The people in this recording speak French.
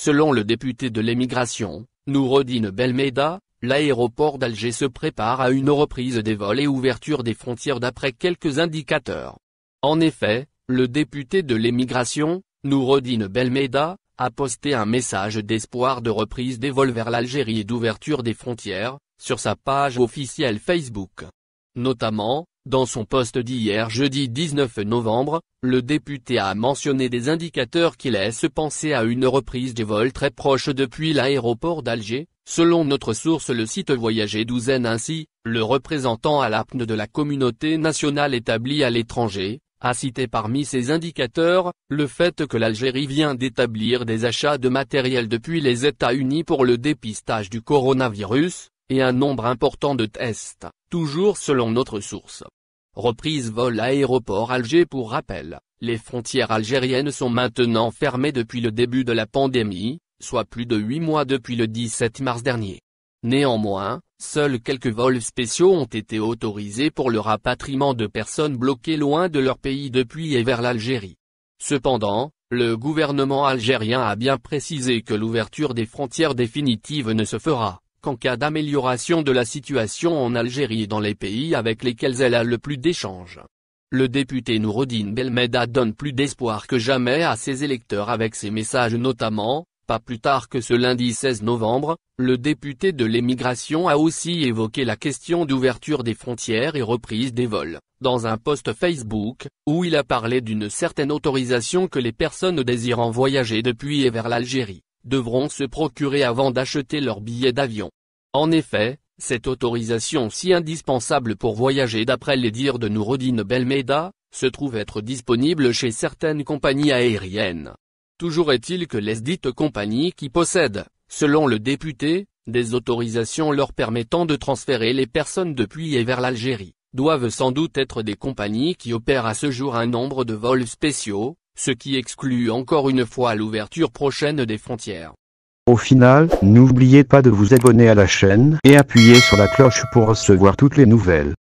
Selon le député de l'émigration, Noureddine Belmeda, l'aéroport d'Alger se prépare à une reprise des vols et ouverture des frontières d'après quelques indicateurs. En effet, le député de l'émigration, Noureddine Belmeda, a posté un message d'espoir de reprise des vols vers l'Algérie et d'ouverture des frontières, sur sa page officielle Facebook. Notamment, dans son post d'hier jeudi 19 novembre, le député a mentionné des indicateurs qui laissent penser à une reprise des vols très proche depuis l'aéroport d'Alger. Selon notre source le site Voyager Douzaine ainsi, le représentant à l'APNE de la communauté nationale établie à l'étranger, a cité parmi ces indicateurs, le fait que l'Algérie vient d'établir des achats de matériel depuis les États-Unis pour le dépistage du coronavirus, et un nombre important de tests, toujours selon notre source. Reprise vol aéroport Alger. Pour rappel, les frontières algériennes sont maintenant fermées depuis le début de la pandémie, soit plus de 8 mois depuis le 17 mars dernier. Néanmoins, seuls quelques vols spéciaux ont été autorisés pour le rapatriement de personnes bloquées loin de leur pays depuis et vers l'Algérie. Cependant, le gouvernement algérien a bien précisé que l'ouverture des frontières définitives ne se fera qu'en cas d'amélioration de la situation en Algérie et dans les pays avec lesquels elle a le plus d'échanges. Le député Noureddine Belmeda donne plus d'espoir que jamais à ses électeurs avec ses messages notamment. Pas plus tard que ce lundi 16 novembre, le député de l'émigration a aussi évoqué la question d'ouverture des frontières et reprise des vols, dans un post Facebook, où il a parlé d'une certaine autorisation que les personnes désirant voyager depuis et vers l'Algérie devront se procurer avant d'acheter leur billet d'avion. En effet, cette autorisation si indispensable pour voyager d'après les dires de Noureddine Belmeda, se trouve être disponible chez certaines compagnies aériennes. Toujours est-il que les dites compagnies qui possèdent, selon le député, des autorisations leur permettant de transférer les personnes depuis et vers l'Algérie, doivent sans doute être des compagnies qui opèrent à ce jour un nombre de vols spéciaux, ce qui exclut encore une fois l'ouverture prochaine des frontières. Au final, n'oubliez pas de vous abonner à la chaîne et appuyer sur la cloche pour recevoir toutes les nouvelles.